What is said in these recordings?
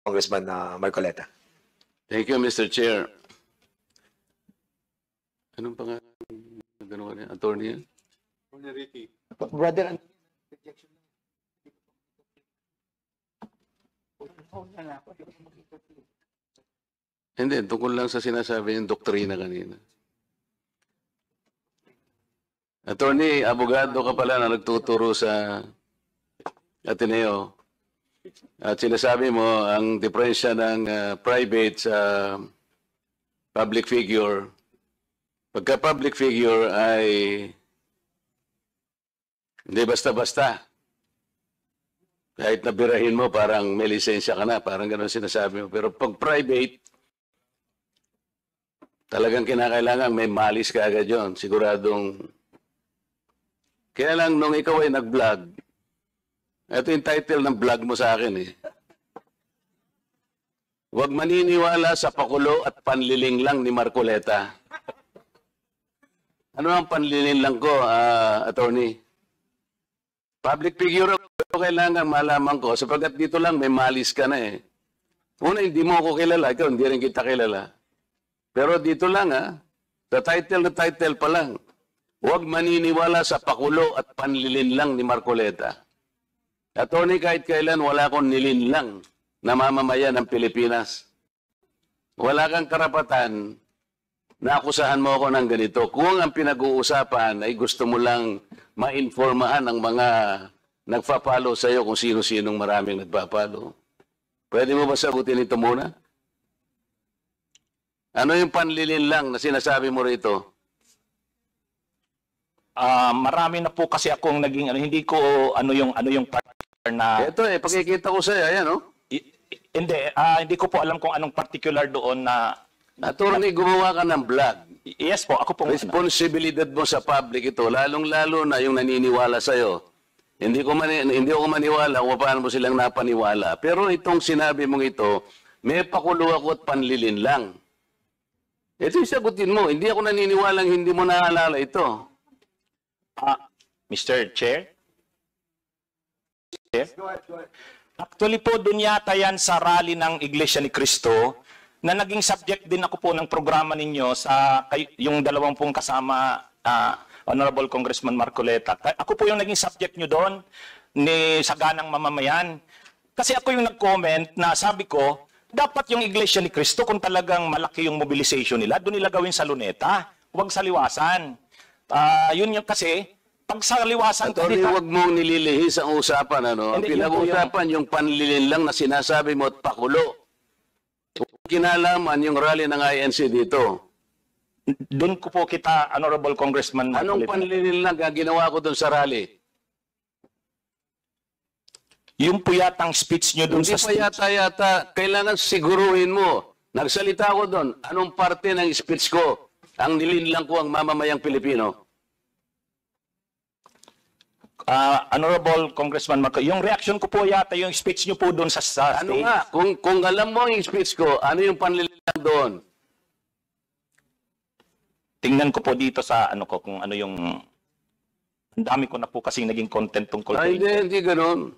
Congressman Marcoleta. Thank you, Mr. Chair. Anong pangalan? Ganun ka attorney yan? Brother, Hindi, tungkol lang sa sinasabi yung doktrina kanina. Attorney, abogado ka pala na nagtuturo sa Ateneo. At sinasabi mo, ang diferensya ng private sa public figure, pagka public figure ay hindi basta-basta. Kahit nabirahin mo, parang may lisensya ka na, parang gano'n sinasabi mo. Pero pag private, talagang kinakailangan may malis ka agad yun. Siguradong, kaya lang nung ikaw ay nag-vlog, ito yung title ng vlog mo sa akin eh. Huwag maniniwala sa pakulo at panliling lang ni Marcoleta. Ano ang panliling lang ko, attorney? Public figure ako, kailangan malaman ko, sapagkat dito lang may malis ka na eh. Una, hindi mo ako kilala, ikaw hindi rin kita kilala. Pero dito lang sa title na title pa lang, huwag maniniwala sa pakulo at panlilin lang ni Marcoleta. Attorney, kahit kailan wala akong nilinlang na mamamayan ng Pilipinas. Wala kang karapatan na akusahan mo ako ng ganito. Kung ang pinag-uusapan ay gusto mo lang ma-informahan ang mga nagpa-follow sa iyo kung sino-sinong maraming nagpa-follow. Pwede mo ba sagutin ito muna? Ano yung panlilin lang na sinasabi mo rito? Marami na po kasi akong naging hindi ko ano yung partner na ito pakikita ko sa iyo, ayan hindi ko po alam kung anong particular doon na attorney, gumawa ka ng vlog. yes po, ako po Responsibilidad mo sa public ito, lalong-lalo na yung naniniwala sa iyo. Hindi ako maniwala kung paano mo silang napaniwala. Pero itong sinabi mong ito, may pakulo ako at panlilin lang. Ito yung sagutin mo. Hindi ako naniniwalang hindi mo naalala ito. Mr. Chair? Actually po, dun yata yan sa rally ng Iglesia ni Cristo na naging subject din ako po ng programa ninyo sa yung dalawang pong kasama Honorable Congressman Marcoleta. Ako po yung naging subject nyo doon ni Saganang Mamamayan. Kasi ako yung nag-comment na sabi ko, dapat yung Iglesia ni Cristo kung talagang malaki yung mobilization nila, doon nila gawin sa Luneta, huwag sa Liwasan. Yun yung kasi, pag sa Liwasan... Attorney, huwag mong nililihis ang usapan. Ang pinag-uusapan yung panlilin lang na sinasabi mo at pakulo. Kinalaman yung rally ng INC dito. Doon ko po kita, Honorable Congressman Marcoleta. Anong panlilin lang ginawa ko doon sa rally? Yung po yatang speech nyo doon sa speech. Hindi pa yata, kailangan siguruhin mo. Nagsalita ko doon, anong parte ng speech ko ang nilinlang ko ang mamamayang Pilipino? Honorable Congressman Marcoleta, yung reaction ko po yata yung speech nyo po doon sa stage. Ano nga, kung alam mo yung speech ko, ano yung panlilang doon? Tingnan ko po dito sa ano ko, kung ano yung... Ang dami ko na po kasing naging content tungkol po. Hindi ganun.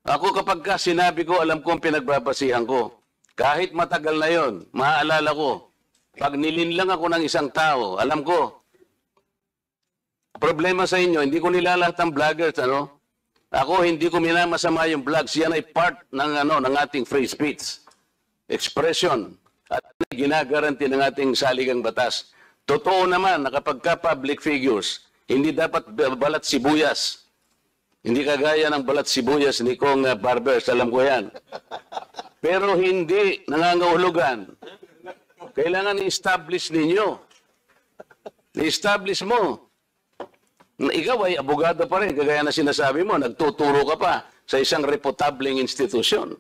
Ako kapag sinabi ko, alam ko ang pinagbabasihan ko. Kahit matagal na yon, maaalala ko. Pag nilinlang ako ng isang tao, alam ko. Problema sa inyo, hindi ko nilalahat ang vloggers, Ako, hindi ko minamasama yung vlogs. Yan ay part ng, ng ating free speech. Expression. At ginagaranti ng ating saligang batas. Totoo naman na kapag ka-public figures, hindi dapat balat sibuyas. Hindi kagaya ng balat sibuyas ni Kong Barbers, alam ko yan. Pero hindi nangangahulugan. Kailangan i-establish ninyo. I-establish mo. Ikaw ay abogado pa rin, kagaya na sinasabi mo, nagtuturo ka pa sa isang reputableng institusyon.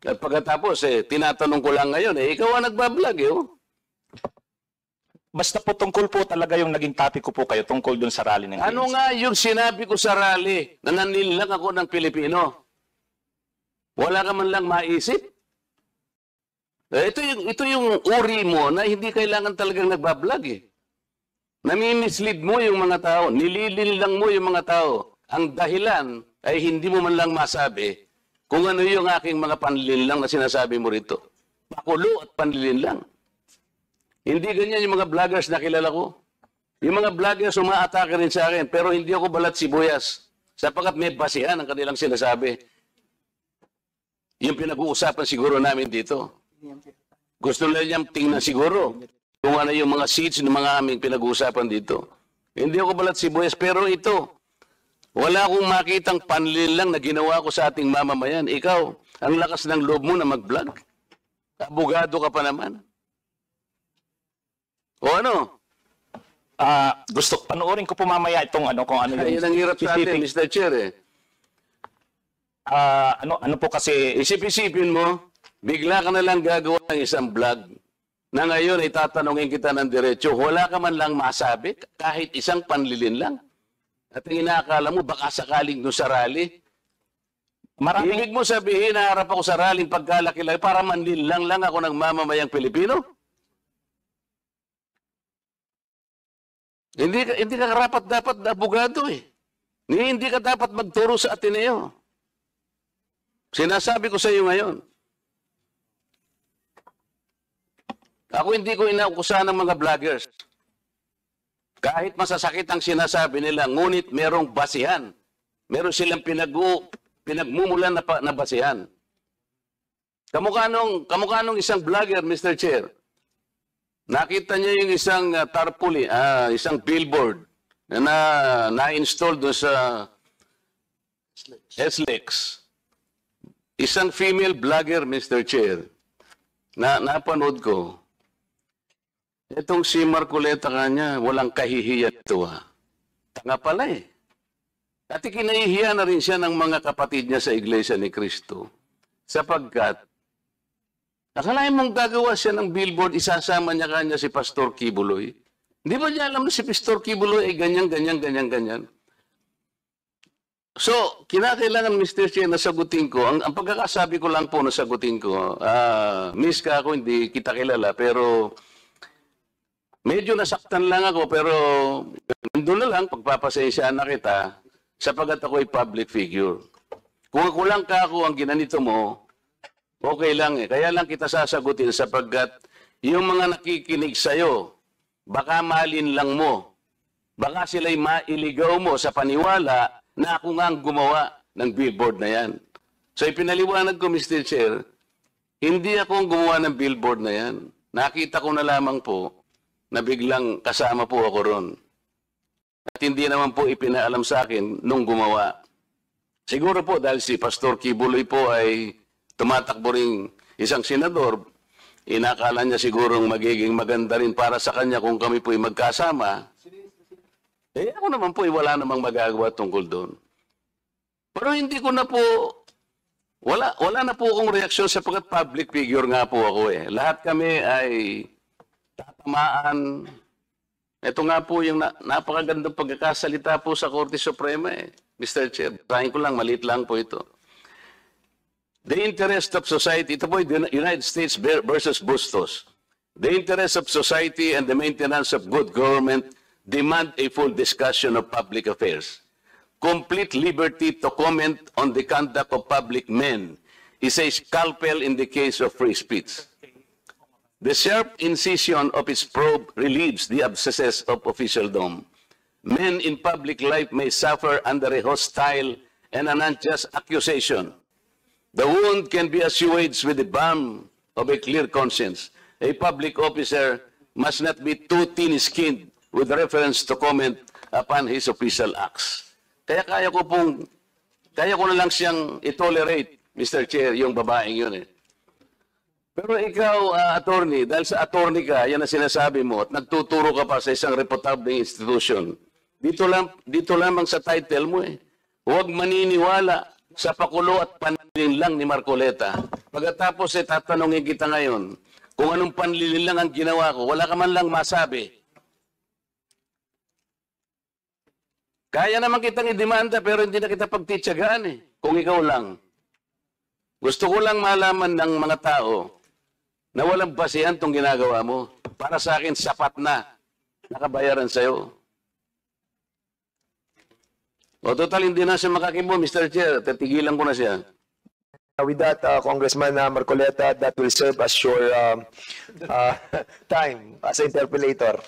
At pagkatapos, tinatanong ko lang ngayon, ikaw ang nagbablog, Basta po tungkol po talaga yung naging topic ko po kayo tungkol dun sa rally ng Ano nga yung sinabi ko sa rally na nanilang ako ng Pilipino? Wala ka man lang maisip? Ito yung uri mo na hindi kailangan talagang nagbablog Nami-mislead mo yung mga tao, nililin lang mo yung mga tao. Ang dahilan ay hindi mo man lang masabi kung ano yung aking mga panlilinlang na sinasabi mo rito. Pakulo at panlilinlang. Hindi ganyan yung mga vloggers na kilala ko. Yung mga vloggers umaatake rin sa akin, pero hindi ako balat sibuyas. Sapagkat may basihan ang kanilang sinasabi. Yung pinag-uusapan siguro namin dito. Gusto nila niyang tingnan siguro kung ano yung mga seats ng mga aming pinag-uusapan dito. Hindi ako balat sibuyas, pero ito, wala akong makitang panlilinlang na ginawa ko sa ating mamamayan. Ikaw, ang lakas ng loob mo na mag-vlog. Abogado ka pa naman. O ano? Gusto, panoorin ko po mamaya itong ano, kung ano Ay, yun ang hirap sa atin, Mr. Chair eh. Ano po kasi, Isip-isipin mo, bigla ka na lang gagawa ng isang vlog na ngayon ay tatanungin kita ng diretso, wala ka man lang masabi, kahit isang panlilin lang. At ang inaakala mo, baka sakaling doon sa rally. maraming, Ibig mo sabihin, naharap ako sa rallying pagkalaki-laki para manlinlang lang ako ng mamamayang Pilipino? Hindi ka karapat dapat na abogado eh. Hindi ka dapat magturo sa Ateneo. Sinasabi ko sa iyo ngayon. Ako hindi ko inaukusahan ng mga vloggers. Kahit masasakit ang sinasabi nila, ngunit merong basihan. Meron silang pinagmumulan na basihan. Kamukha nung isang vlogger, Mr. Chair. Nakita niya yung isang tarpaulin, isang billboard na-install doon sa SLEX. Isang female vlogger, Mr. Chair, napanood ko. Itong si Marcoleta kanya, walang kahihiyan ito ha. Tanga pala eh. At kinahihiya na rin siya ng mga kapatid niya sa Iglesia ni Cristo. Sapagkat, akalain mong gagawa siya ng billboard, isasama niya kanya si Pastor Kibuloy. Hindi ba niya alam na si Pastor Kibuloy ay ganyan. So, kinakailangan, Mr. Chair, na sagutin ko. Ang pagkakasabi ko lang po na sagutin ko, miss ka ako, hindi kita kilala, pero medyo nasaktan lang ako, pero nandun na lang, pagpapasensya na kita, sapagat ako ay public figure. Kung ako lang ang ginanito mo, okay lang eh. Kaya lang kita sasagutin sapagkat yung mga nakikinig sa'yo, baka malin lang mo. Baka sila'y mailigaw mo sa paniwala na ako nga ang gumawa ng billboard na yan. So ipinaliwanag ko, Mr. Chair, hindi ako ang gumawa ng billboard na yan. Nakita ko na lamang po na biglang kasama po ako ron. At hindi naman po ipinaalam sa akin nung gumawa. Siguro po dahil si Pastor Kibuloy po ay tumatakbo ring isang senador, inakala niya sigurong magiging maganda rin para sa kanya kung kami po'y magkasama. Eh ako naman po, wala namang magagawa tungkol doon. Pero hindi ko na po, wala na po akong reaksyon sapagkat public figure nga po ako eh. Lahat kami ay tatamaan. Ito nga po yung napakagandang pagkakasalita po sa Korte Suprema eh. Mr. Chair, trying ko lang, maliit lang po ito. The interest of society, ito po yung United States versus Bustos. The interest of society and the maintenance of good government demand a full discussion of public affairs. Complete liberty to comment on the conduct of public men is a scalpel in the case of free speech. The sharp incision of its probe relieves the abscesses of officialdom. Men in public life may suffer under a hostile and an unjust accusation. The wound can be assuaged with the balm of a clear conscience. A public officer must not be too thin-skinned with reference to comment upon his official acts. Kaya kaya ko na lang siyang i-tolerate, Mr. Chair, yung babaeng yun eh. Pero ikaw, attorney, dahil sa attorney ka, yan ang sinasabi mo, at nagtuturo ka pa sa isang reputable institution, dito lamang sa title mo eh. Huwag maniniwala sa pakulo at panlilin lang ni Marcoleta. Pagkatapos tatanungin kita ngayon, kung anong panlilin lang ang ginawa ko, wala ka man lang masabi. Kaya naman kitang i-demanda pero hindi na kita pagtitsagaan eh, kung ikaw lang. Gusto ko lang malaman ng mga tao na walang basihan itong ginagawa mo. Para sa akin, sapat na nakabayaran sa'yo. O total, hindi na siya makakibo, Mr. Chair. Tatigilan ko na siya. With that, Congressman Marcoleta, that will serve as your time as interpolator.